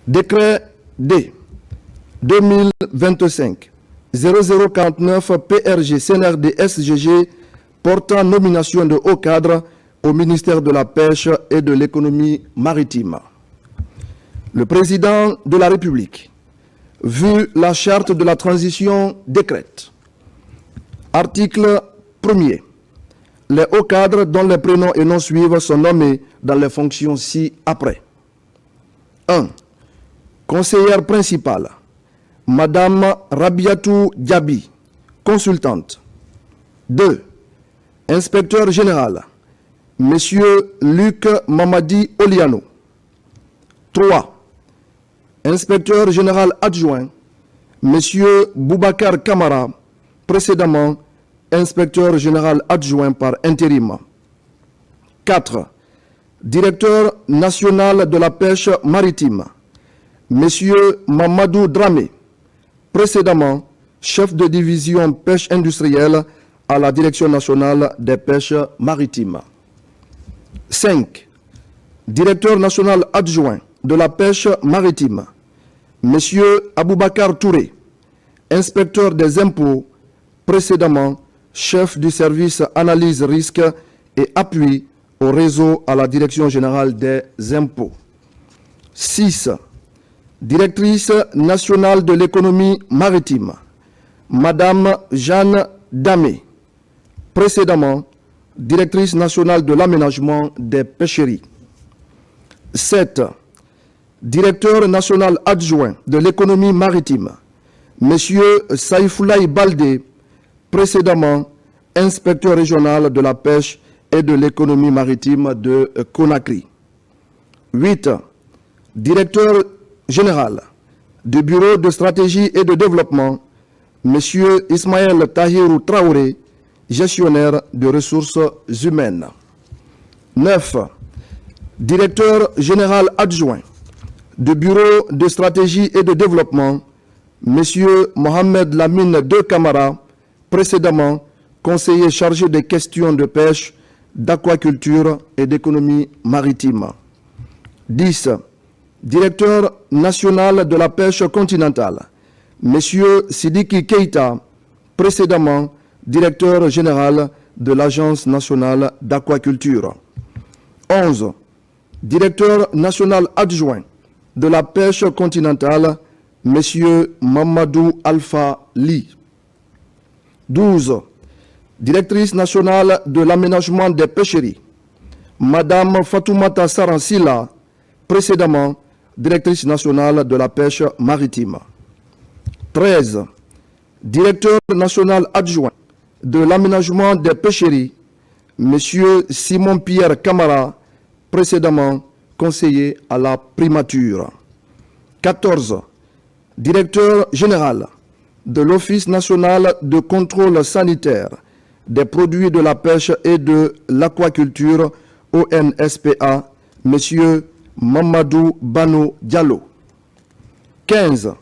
Décret D 2025-0049 PRG CNRD SGG portant nomination de hauts cadres au ministère de la Pêche et de l'économie maritime. Le président de la République, vu la charte de la transition, décrète. Article 1er. Les hauts cadres dont les prénoms et noms suivent sont nommés dans les fonctions ci-après. 1. Conseillère principale, Madame Rabiatou Diaby, consultante. 2. Inspecteur général, Monsieur Luc Mamadi Oliano. 3. Inspecteur général adjoint, Monsieur Boubacar Kamara, précédemment inspecteur général adjoint par intérim. 4. Directeur national de la pêche maritime, Monsieur Mamadou Dramé, précédemment chef de division pêche industrielle à la Direction nationale des pêches maritimes. 5. Directeur national adjoint de la pêche maritime, Monsieur Aboubakar Touré, inspecteur des impôts, précédemment chef du service analyse risque et appui au réseau à la Direction générale des impôts. 6. Directrice nationale de l'économie maritime, Madame Jeanne Damé, précédemment directrice nationale de l'aménagement des pêcheries. 7. Directeur national adjoint de l'économie maritime, Monsieur Saïfoulaye Baldé, précédemment inspecteur régional de la pêche et de l'économie maritime de Conakry. 8. Directeur général du Bureau de stratégie et de développement, Monsieur Ismaël Tahirou Traoré, gestionnaire de ressources humaines. 9. Directeur général adjoint du Bureau de stratégie et de développement, Monsieur Mohamed Lamine De Camara, précédemment conseiller chargé des questions de pêche, d'aquaculture et d'économie maritime. 10. Directeur national de la pêche continentale, Monsieur Sidiki Keita, précédemment directeur général de l'Agence nationale d'aquaculture. 11. Directeur national adjoint de la pêche continentale, Monsieur Mamadou Alpha Li. 12. Directrice nationale de l'aménagement des pêcheries, Madame Fatoumata Saransila, précédemment directrice nationale de la pêche maritime. 13. Directeur national adjoint de l'aménagement des pêcheries, Monsieur Simon-Pierre Camara, précédemment conseiller à la primature. 14. Directeur général de l'Office national de contrôle sanitaire des produits de la pêche et de l'aquaculture, ONSPA, Monsieur Mamadou Bano Diallo. 15.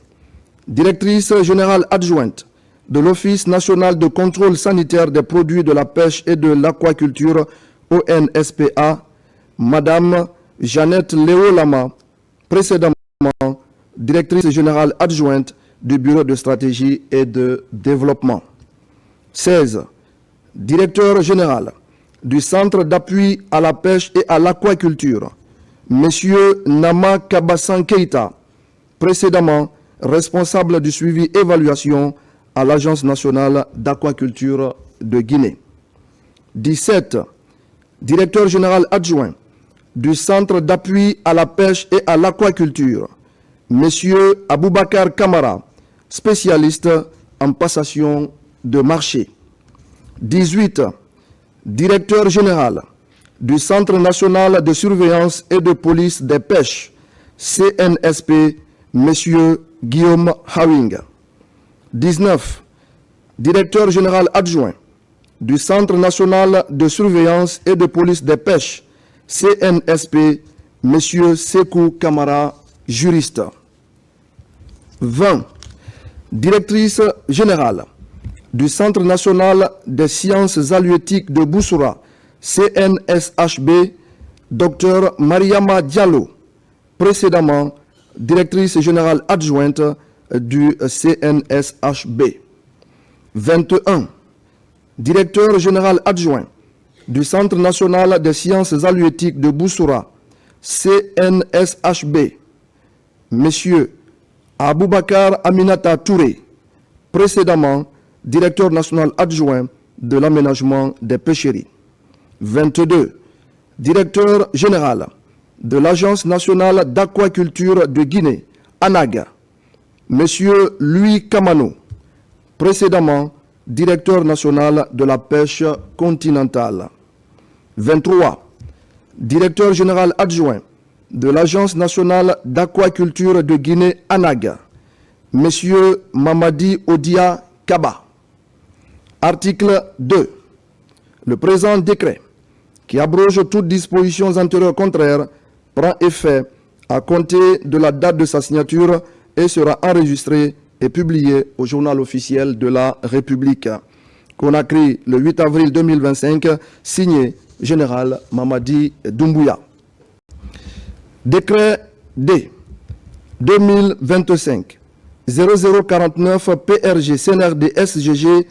Directrice générale adjointe de l'Office national de contrôle sanitaire des produits de la pêche et de l'aquaculture, ONSPA, Madame Jeannette Léolama, précédemment directrice générale adjointe du Bureau de stratégie et de développement. 16. Directeur général du Centre d'appui à la pêche et à l'aquaculture, Monsieur Nama Kabassan Keita, précédemment responsable du suivi évaluation à l'Agence nationale d'aquaculture de Guinée. 17. Directeur général adjoint du Centre d'appui à la pêche et à l'aquaculture, Monsieur Aboubakar Kamara, spécialiste en passation de marché. 18. Directeur général du Centre national de surveillance et de police des pêches, CNSP, Monsieur Guillaume Hawing. 19. Directeur général adjoint du Centre national de surveillance et de police des pêches, CNSP, Monsieur Sekou Kamara, juriste. 20. Directrice générale du Centre national des sciences halieutiques de Boussoura, CNSHB, Dr Mariama Diallo, précédemment directrice générale adjointe du CNSHB. 21. Directeur général adjoint du Centre national des sciences halieutiques de Boussoura, CNSHB, Monsieur Aboubakar Aminata Touré, précédemment directeur national adjoint de l'aménagement des pêcheries. 22. Directeur général de l'Agence nationale d'aquaculture de Guinée, ANAG, Monsieur Louis Kamano, précédemment directeur national de la pêche continentale. 23. Directeur général adjoint de l'Agence nationale d'aquaculture de Guinée, ANAG, Monsieur Mamadi Odia Kaba. Article 2. Le présent décret, qui abroge toutes dispositions antérieures contraires, prend effet à compter de la date de sa signature et sera enregistré et publié au journal officiel de la République. Conakry, le 8 avril 2025, signé Général Mamadi Doumbouya. Décret D 2025 0049 PRG CNRD SGG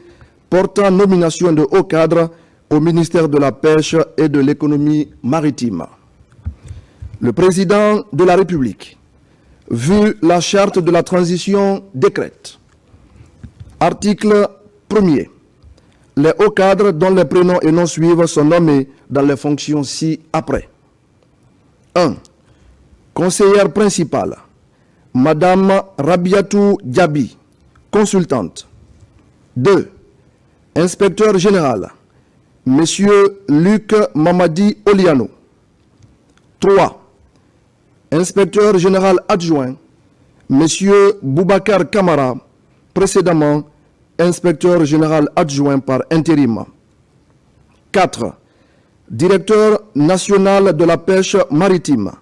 portant nomination de haut cadre au ministère de la Pêche et de l'économie maritime. Le président de la République, vu la charte de la transition, décrète. Article 1er. Les hauts cadres dont les prénoms et noms suivent sont nommés dans les fonctions ci-après. 1. Conseillère principale, Madame Rabiatou Diaby, consultante. 2. Inspecteur général, Monsieur Luc Mamadi Oliano. 3. Inspecteur général adjoint, Monsieur Boubacar Kamara, précédemment inspecteur général adjoint par intérim. 4. Directeur national de la pêche maritime,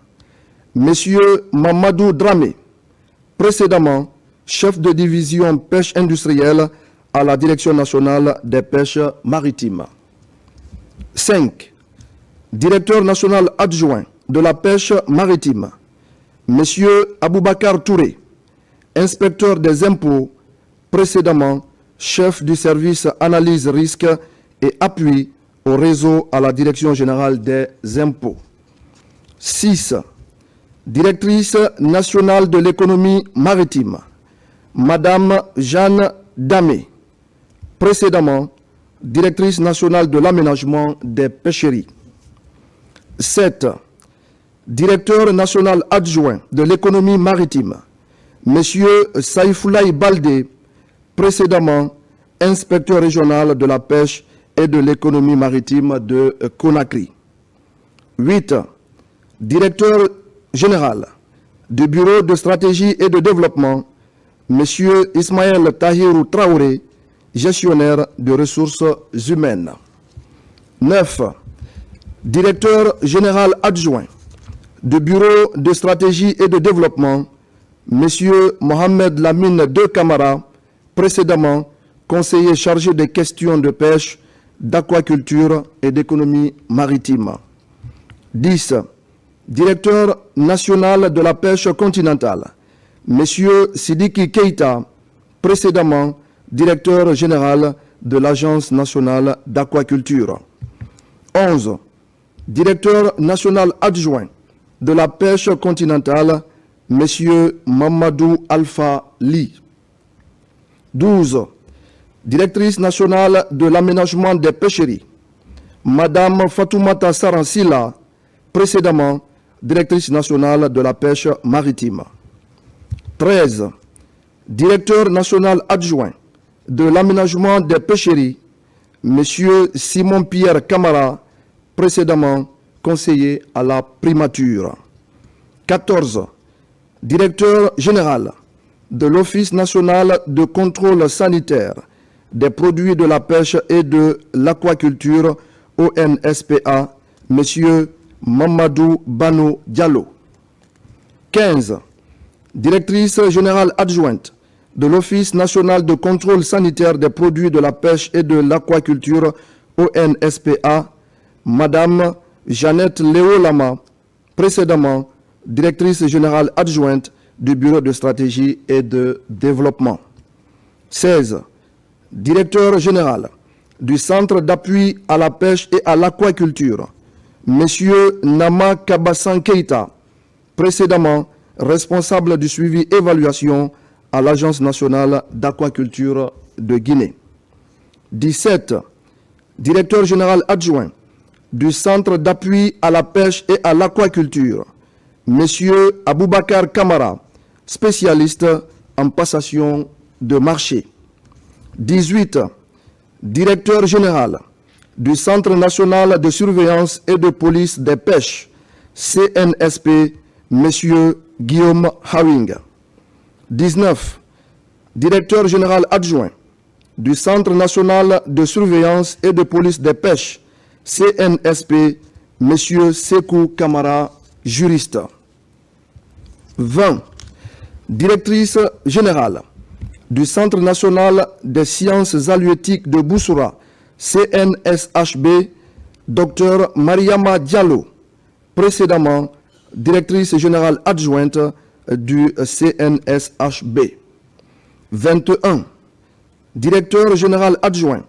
Monsieur Mamadou Dramé, précédemment chef de division pêche industrielle à la Direction nationale des pêches maritimes. 5. Directeur national adjoint de la pêche maritime, Monsieur Aboubakar Touré, inspecteur des impôts, précédemment chef du service analyse risque et appui au réseau à la Direction générale des impôts. 6. Directrice nationale de l'économie maritime, Madame Jeanne Damé, précédemment directrice nationale de l'aménagement des pêcheries. 7. Directeur national adjoint de l'économie maritime, Monsieur Saïfoulaye Baldé, précédemment inspecteur régional de la pêche et de l'économie maritime de Conakry. 8. Directeur général du Bureau de stratégie et de développement, Monsieur Ismaël Tahirou Traoré, gestionnaire de ressources humaines. 9. Directeur général adjoint du Bureau de stratégie et de développement, Monsieur Mohamed Lamine De Camara, précédemment conseiller chargé des questions de pêche, d'aquaculture et d'économie maritime. 10. Directeur national de la pêche continentale, Monsieur Sidiki Keita, précédemment directeur général de l'Agence nationale d'aquaculture. 11. Directeur national adjoint de la pêche continentale, Monsieur Mamadou Alpha Li. 12. Directrice nationale de l'aménagement des pêcheries, Madame Fatoumata Saransila, précédemment directrice nationale de la pêche maritime. 13. Directeur national adjoint de l'aménagement des pêcheries, Monsieur Simon-Pierre Camara, précédemment conseiller à la primature. 14. Directeur général de l'Office national de contrôle sanitaire des produits de la pêche et de l'aquaculture, ONSPA, Monsieur Mamadou Bano Diallo. 15. Directrice générale adjointe de l'Office national de contrôle sanitaire des produits de la pêche et de l'aquaculture, ONSPA, Madame Jeannette Léolama, précédemment directrice générale adjointe du Bureau de stratégie et de développement. 16. Directeur général du Centre d'appui à la pêche et à l'aquaculture, M. Nama Kabassan Keita, précédemment responsable du suivi-évaluation à l'Agence nationale d'aquaculture de Guinée. 17. Directeur général adjoint du Centre d'appui à la pêche et à l'aquaculture, M. Aboubakar Kamara, spécialiste en passation de marché. 18. Directeur général du Centre national de surveillance et de police des pêches, CNSP, M. Guillaume Hawing. 19. Directeur général adjoint du Centre national de surveillance et de police des pêches, CNSP, M. Sekou Kamara, juriste. 20. Directrice générale du Centre national des sciences halieutiques de Boussoura, CNSHB, Dr Mariama Diallo, précédemment directrice générale adjointe du CNSHB. 21. Directeur général adjoint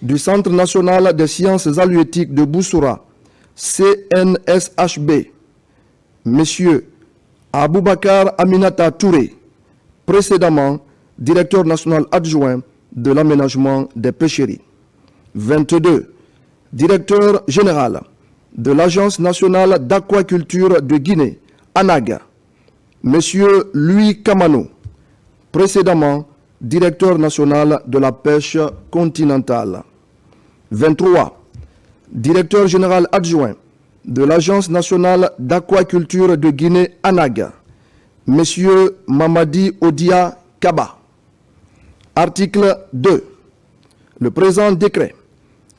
du Centre national des sciences halieutiques de Boussoura, CNSHB, M. Aboubakar Aminata Touré, précédemment directeur national adjoint de l'aménagement des pêcheries. 22. Directeur général de l'Agence nationale d'aquaculture de Guinée, ANAG, M. Louis Kamano, précédemment directeur national de la pêche continentale. 23. Directeur général adjoint de l'Agence nationale d'aquaculture de Guinée, ANAG, M. Mamadi Odia Kaba. Article 2. Le présent décret,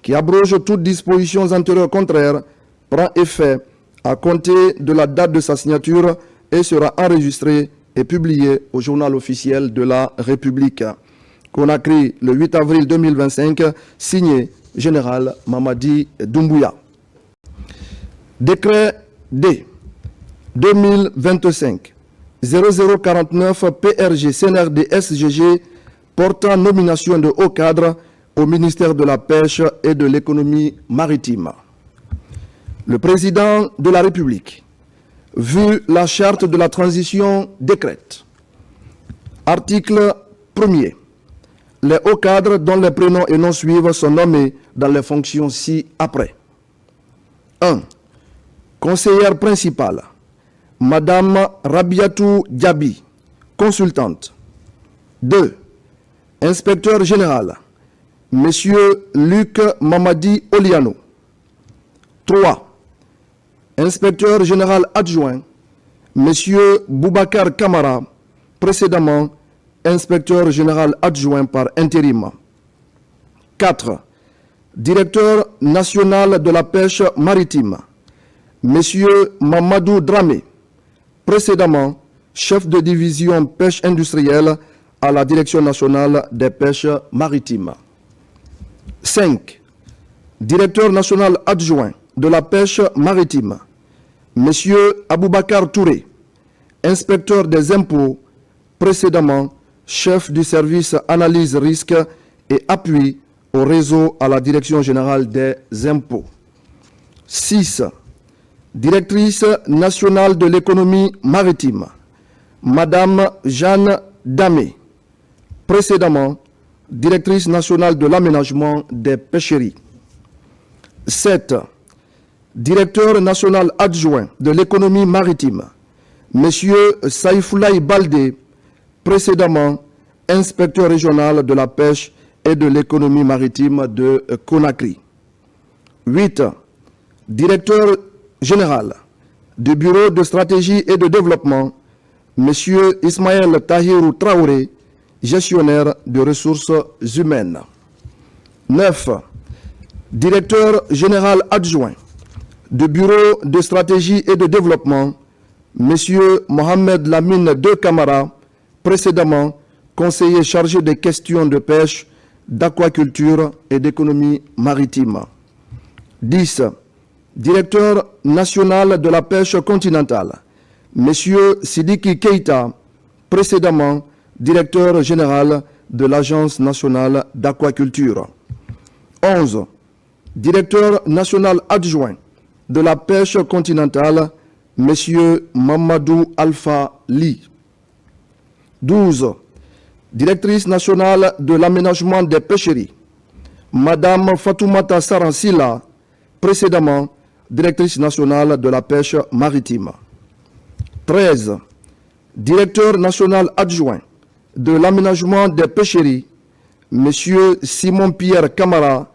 qui abroge toutes dispositions antérieures contraires, prend effet à compter de la date de sa signature et sera enregistré et publié au journal officiel de la République. Conakry, le 8 avril 2025, signé Général Mamadi Doumbouya. Décret D 2025 0049 PRG CNRD SGG portant nomination de haut cadre au ministère de la Pêche et de l'économie maritime. Le président de la République, vu la charte de la transition, décrète. Article 1er. Les hauts cadres dont les prénoms et noms suivent sont nommés dans les fonctions ci-après. 1. Conseillère principale, Madame Rabiatou Diaby, consultante. 2. Inspecteur général, Monsieur Luc Mamadi Oliano. 3. Inspecteur général adjoint, Monsieur Boubacar Kamara, précédemment inspecteur général adjoint par intérim. 4. Directeur national de la pêche maritime, Monsieur Mamadou Dramé, précédemment chef de division pêche industrielle à la Direction nationale des pêches maritimes. 5. Directeur national adjoint de la pêche maritime, Monsieur Aboubakar Touré, inspecteur des impôts, précédemment chef du service analyse risque et appui au réseau à la Direction générale des impôts. 6. Directrice nationale de l'économie maritime, Madame Jeanne Damé, précédemment directrice nationale de l'aménagement des pêcheries. 7. Directeur national adjoint de l'économie maritime, Monsieur Saïfoulaye Baldé, précédemment inspecteur régional de la pêche et de l'économie maritime de Conakry. 8. Directeur général du Bureau de stratégie et de développement, Monsieur Ismaël Tahirou Traoré, gestionnaire de ressources humaines. 9. Directeur général adjoint du Bureau de stratégie et de développement, Monsieur Mohamed Lamine De Camara, précédemment conseiller chargé des questions de pêche, d'aquaculture et d'économie maritime. 10. Directeur national de la pêche continentale, Monsieur Sidiki Keita, précédemment directeur général de l'Agence nationale d'aquaculture. 11. Directeur national adjoint de la pêche continentale, M. Mamadou Alpha Ly. 12. Directrice nationale de l'aménagement des pêcheries, Madame Fatoumata Saransila, précédemment directrice nationale de la pêche maritime. 13. Directeur national adjoint de l'aménagement des pêcheries, M. Simon-Pierre Camara,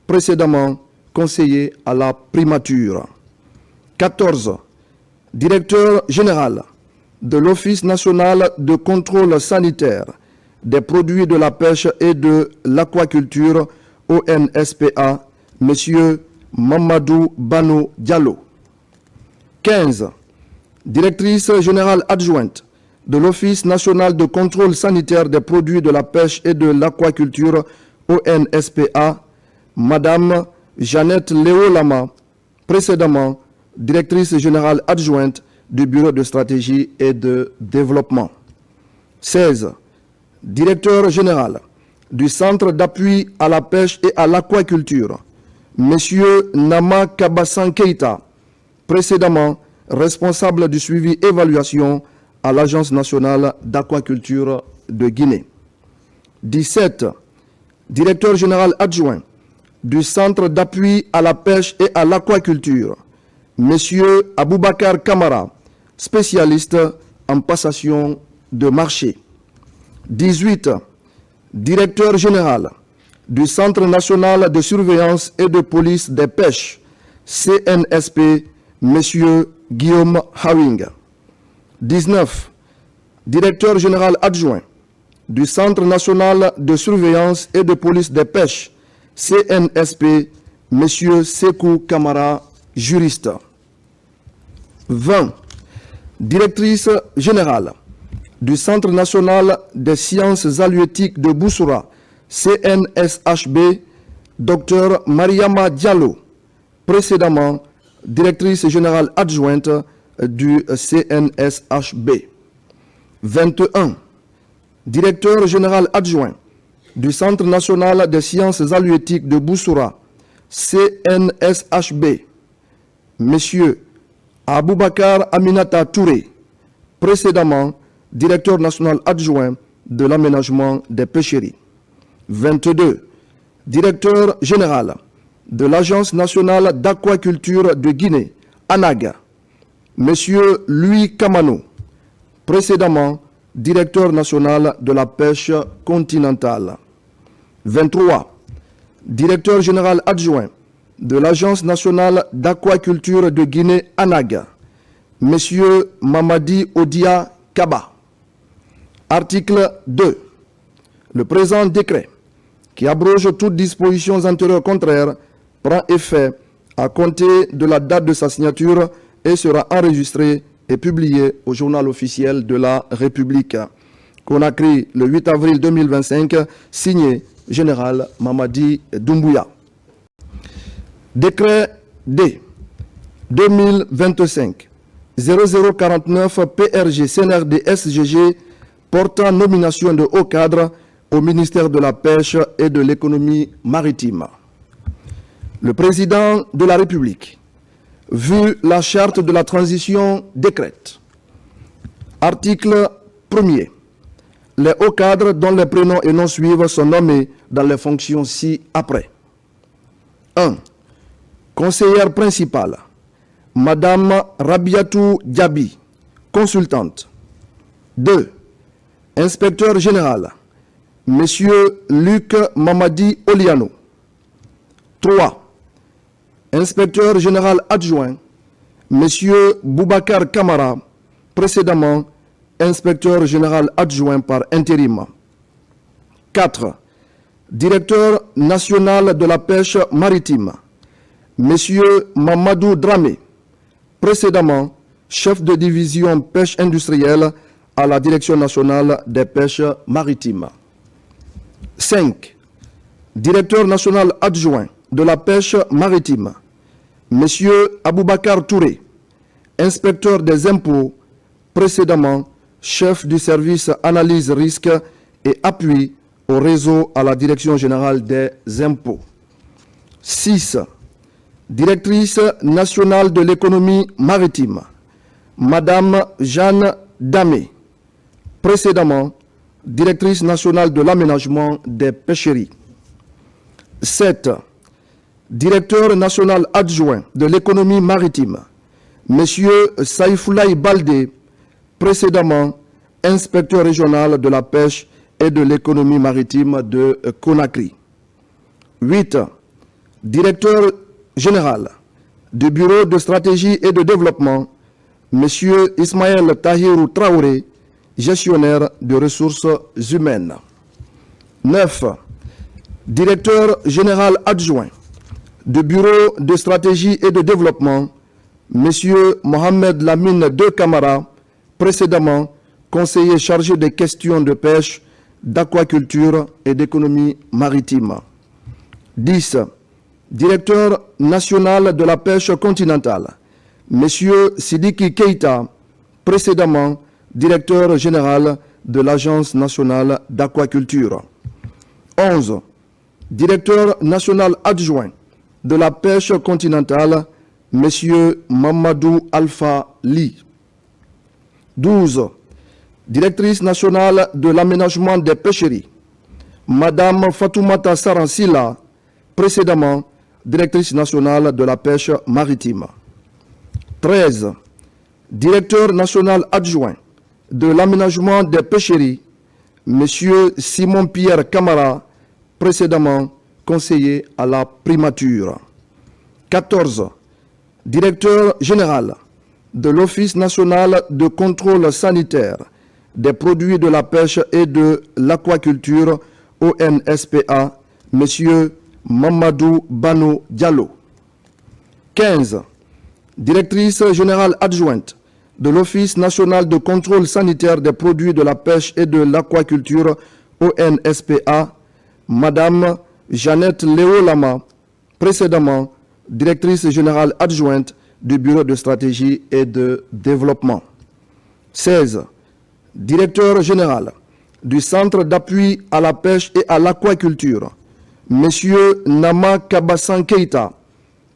précédemment conseiller à la primature. 14. Directeur général de l'Office national de contrôle sanitaire des produits de la pêche et de l'aquaculture, ONSPA, M. Mamadou Bano Diallo. 15. Directrice générale adjointe de l'Office national de contrôle sanitaire des produits de la pêche et de l'aquaculture, ONSPA, Madame Jeannette Léolama, précédemment directrice générale adjointe du Bureau de stratégie et de développement. 16. Directeur général du Centre d'appui à la pêche et à l'aquaculture, M. Nama Kabassan Keita, précédemment responsable du suivi-évaluation à l'Agence nationale d'aquaculture de Guinée. 17. Directeur général adjoint du Centre d'appui à la pêche et à l'aquaculture, M. Aboubakar Kamara, spécialiste en passation de marché. 18. Directeur général du Centre national de surveillance et de police des pêches, CNSP, M. Guillaume Hawing. 19. Directeur général adjoint du Centre national de surveillance et de police des pêches, CNSP, M. Sekou Kamara, juriste. 20. Directrice générale du Centre national des sciences halieutiques de Boussoura, CNSHB, Dr Mariama Diallo, précédemment directrice générale adjointe du CNSHB. 21. Directeur général adjoint du Centre national des sciences halieutiques de Boussoura, CNSHB, Monsieur Aboubakar Aminata Touré, précédemment directeur national adjoint de l'aménagement des pêcheries. 22. Directeur général de l'Agence nationale d'aquaculture de Guinée, ANAG, Monsieur Louis Kamano, précédemment directeur national de la pêche continentale. 23. Directeur général adjoint de l'Agence nationale d'aquaculture de Guinée, ANAG, Monsieur Mamadi Odia Kaba. Article 2. Le présent décret, qui abroge toutes dispositions antérieures contraires, prend effet à compter de la date de sa signature et sera enregistré et publié au journal officiel de la République. Conakry, le 8 avril 2025, signé Général Mamadi Doumbouya. Décret D 2025 0049 PRG CNRD SGG portant nomination de haut cadre au ministère de la Pêche et de l'économie maritime. Le président de la République, vu la charte de la transition, décrète. Article 1er. Les hauts cadres dont les prénoms et noms suivent sont nommés dans les fonctions ci-après. 1. Conseillère principale, Madame Rabiatou Diaby, consultante. 2. Inspecteur général, Monsieur Luc Mamadi Oliano. 3. Inspecteur général adjoint, Monsieur Boubacar Kamara, précédemment inspecteur général adjoint par intérim. 4. Directeur national de la pêche maritime, Monsieur Mamadou Dramé, précédemment chef de division pêche industrielle à la Direction nationale des pêches maritimes. 5. Directeur national adjoint de la pêche maritime, Monsieur Aboubakar Touré, inspecteur des impôts, précédemment chef du service analyse risque et appui au réseau à la Direction générale des impôts. 6. Directrice nationale de l'économie maritime, Madame Jeanne Damé, précédemment directrice nationale de l'aménagement des pêcheries. 7. Directeur national adjoint de l'économie maritime, Monsieur Saïfoulaye Baldé, précédemment inspecteur régional de la pêche et de l'économie maritime de Conakry. 8. Directeur général du Bureau de stratégie et de développement, Monsieur Ismaël Tahirou Traoré, gestionnaire de ressources humaines. 9. Directeur général adjoint du Bureau de stratégie et de développement, Monsieur Mohamed Lamine De Camara, précédemment conseiller chargé des questions de pêche, d'aquaculture et d'économie maritime. 10. Directeur national de la pêche continentale, Monsieur Sidiki Keita, précédemment directeur général de l'Agence nationale d'aquaculture. 11. Directeur national adjoint de la pêche continentale, Monsieur Mamadou Alpha Li. 12. Directrice nationale de l'aménagement des pêcheries, Madame Fatoumata Saransila, précédemment directrice nationale de la pêche maritime. 13. Directeur national adjoint de l'aménagement des pêcheries, Monsieur Simon-Pierre Camara, précédemment conseiller à la primature. 14. Directeur général de l'Office national de contrôle sanitaire des produits de la pêche et de l'aquaculture, ONSPA, Monsieur Mamadou Bano Diallo. 15. Directrice générale adjointe de l'Office national de contrôle sanitaire des produits de la pêche et de l'aquaculture, ONSPA, Madame Jeannette Léolama, précédemment directrice générale adjointe du Bureau de stratégie et de développement. 16. Directeur général du Centre d'appui à la pêche et à l'aquaculture, Monsieur Nama Kabassan Keita,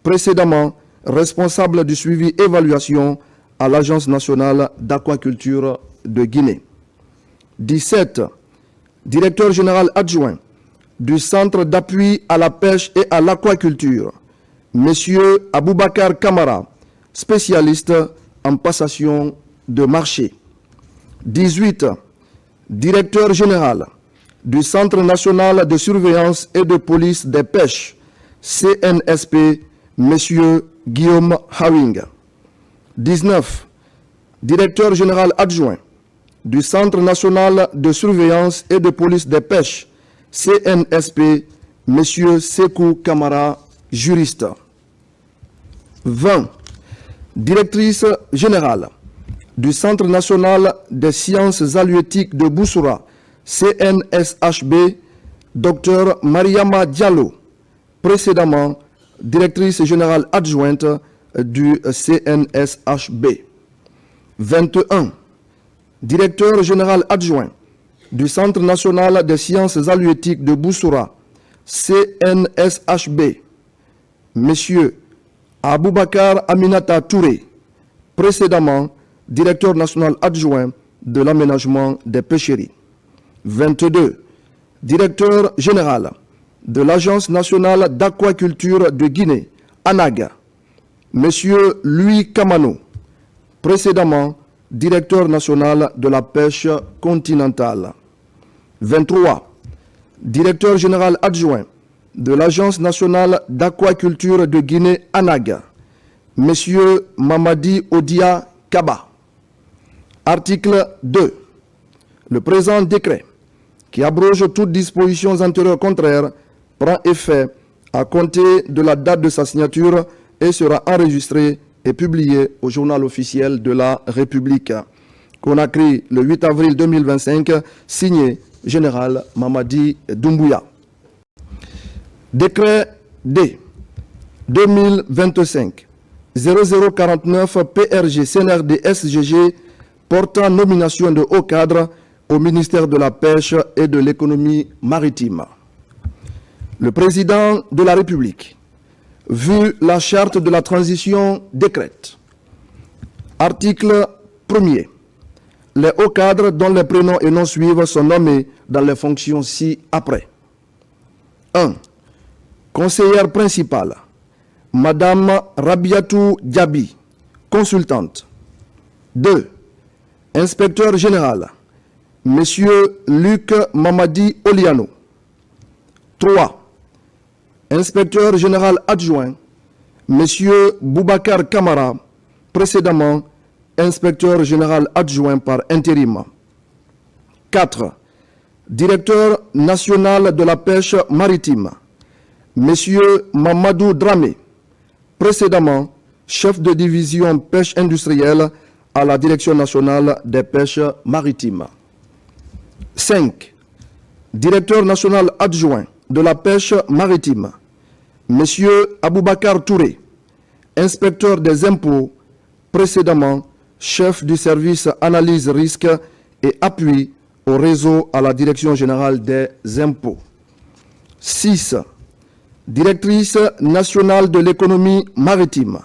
précédemment responsable du suivi évaluation à l'Agence nationale d'aquaculture de Guinée. 17. Directeur général adjoint du Centre d'appui à la pêche et à l'aquaculture, Monsieur Aboubakar Kamara, spécialiste en passation de marché. 18. Directeur général du Centre national de surveillance et de police des pêches, CNSP, Monsieur Guillaume Hawing. 19. Directeur général adjoint du Centre national de surveillance et de police des pêches, CNSP, Monsieur Sekou Kamara, juriste. 20. Directrice générale du Centre national des sciences halieutiques de Boussoura, CNSHB, Dr Mariama Diallo, précédemment directrice générale adjointe du CNSHB. 21. Directeur général adjoint du Centre national des sciences halieutiques de Boussoura, CNSHB, Monsieur Aboubakar Aminata Touré, précédemment directeur national adjoint de l'aménagement des pêcheries. 22. Directeur général de l'Agence nationale d'aquaculture de Guinée, ANAG, Monsieur Louis Kamano, précédemment directeur national de la pêche continentale. 23. Directeur général adjoint de l'Agence nationale d'aquaculture de Guinée, ANAG, Monsieur Mamadi Odia Kaba. Article 2. Le présent décret, qui abroge toutes dispositions antérieures contraires, prend effet à compter de la date de sa signature et sera enregistré et publié au journal officiel de la République. Conakry, le 8 avril 2025, signé Général Mamadi Doumbouya. Décret D 2025 0049 PRG CNRD SGG portant nomination de hauts cadres au ministère de la Pêche et de l'économie maritime. Le président de la République, vu la charte de la transition, décrète. Article 1er. Les hauts cadres dont les prénoms et noms suivent sont nommés dans les fonctions ci-après. 1. Conseillère principale, Madame Rabiatou Diaby, consultante. 2. Inspecteur général, Monsieur Luc Mamadi Oliano. 3. Inspecteur général adjoint, Monsieur Boubacar Kamara, précédemment inspecteur général adjoint par intérim. 4. Directeur national de la pêche maritime, Monsieur Mamadou Dramé, précédemment chef de division pêche industrielle à la Direction nationale des pêches maritimes. 5. Directeur national adjoint de la pêche maritime, Monsieur Aboubakar Touré, inspecteur des impôts, précédemment chef du service analyse risque et appui au réseau à la Direction générale des impôts. 6. Directrice nationale de l'économie maritime,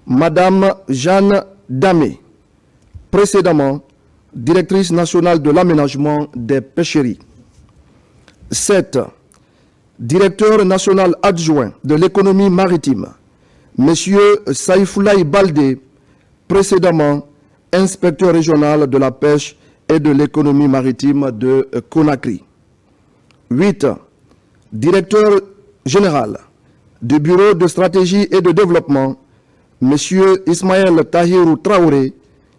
Madame Jeanne Damé, précédemment directrice nationale de l'aménagement des pêcheries. 7. Directeur national adjoint de l'économie maritime, Monsieur Saïfoulaï Baldé, précédemment inspecteur régional de la pêche et de l'économie maritime de Conakry. 8. Directeur général du Bureau de stratégie et de développement, Monsieur Ismaël Tahirou Traoré,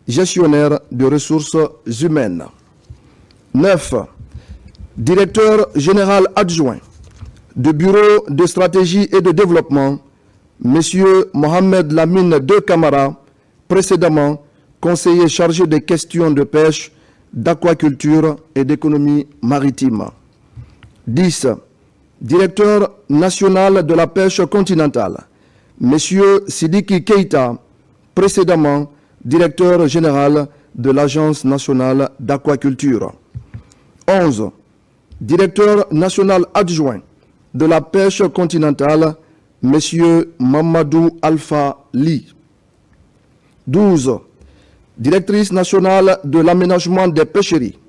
gestionnaire de ressources humaines. 9. Directeur général adjoint du Bureau de stratégie et de développement, Monsieur Mohamed Lamine De Camara, précédemment conseiller chargé des questions de pêche, d'aquaculture et d'économie maritime. 10. Directeur national de la pêche continentale, Monsieur Sidiki Keita, précédemment directeur général de l'Agence nationale d'aquaculture. 11. Directeur national adjoint de la pêche continentale, Monsieur Mamadou Alpha Li. 12. Directrice nationale de l'aménagement des pêcheries,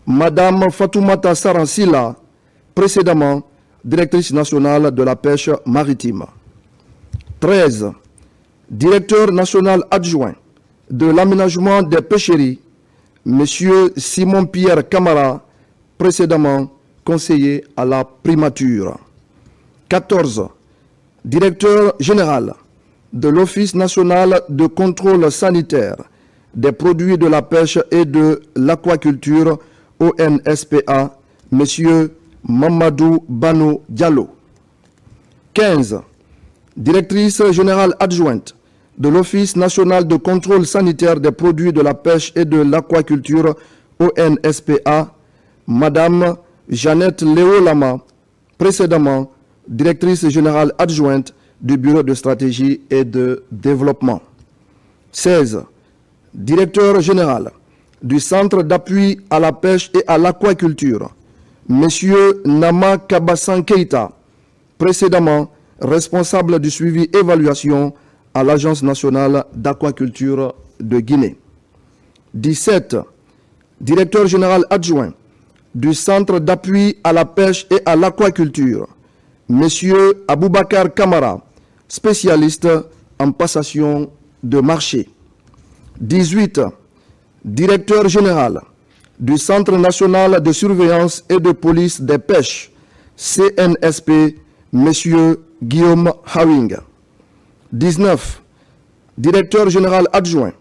Madame Fatoumata Saransila, précédemment directrice nationale de la pêche maritime. 13. Directeur national adjoint de l'aménagement des pêcheries, Monsieur Simon-Pierre Camara, précédemment conseiller à la primature. 14. Directeur général de l'Office national de contrôle sanitaire des produits de la pêche et de l'aquaculture, ONSPA, M. Mamadou Bano Diallo. 15. Directrice générale adjointe de l'Office national de contrôle sanitaire des produits de la pêche et de l'aquaculture, ONSPA, Madame Jeannette Léolama, précédemment directrice générale adjointe du Bureau de stratégie et de développement. 16. Directeur général du Centre d'appui à la pêche et à l'aquaculture, Monsieur Nama Kabassan Keita, précédemment responsable du suivi évaluation à l'Agence nationale d'aquaculture de Guinée. 17. Directeur général adjoint du Centre d'appui à la pêche et à l'aquaculture, Monsieur Aboubakar Kamara, spécialiste en passation de marché. 18. Directeur général du Centre national de surveillance et de police des pêches, CNSP, Monsieur Guillaume Hawing. 19. Directeur général adjoint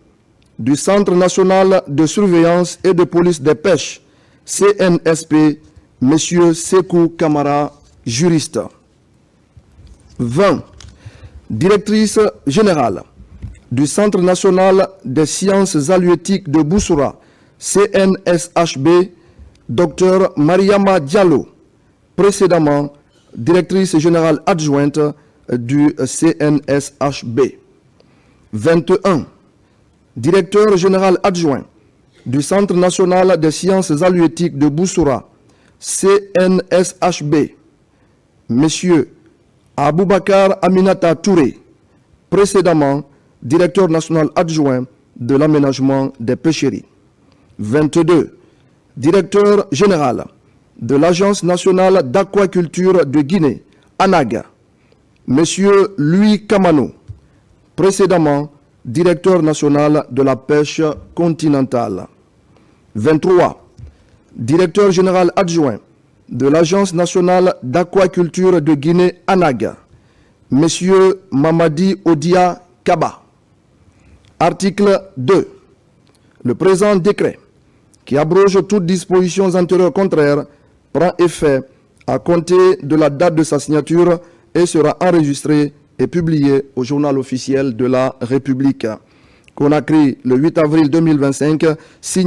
du Centre national de surveillance et de police des pêches, CNSP, Monsieur Sekou Kamara, juriste. 20. Directrice générale du Centre national des sciences halieutiques de Boussoura, CNSHB, Dr Mariama Diallo, précédemment directrice générale adjointe du CNSHB. 21. Directeur général adjoint du Centre national des sciences halieutiques de Boussoura, CNSHB, M. Aboubakar Aminata Touré, précédemment directeur national adjoint de l'aménagement des pêcheries. 22. Directeur général de l'Agence nationale d'aquaculture de Guinée, ANAG, M. Louis Kamano, précédemment directeur national de la pêche continentale. 23. Directeur général adjoint de l'Agence nationale d'aquaculture de Guinée, ANAG, M. Mamadi Odia Kaba. Article 2. Le présent décret, qui abroge toutes dispositions antérieures contraires, prend effet à compter de la date de sa signature et sera enregistré et publié au journal officiel de la République. Conakry, le 8 avril 2025, signé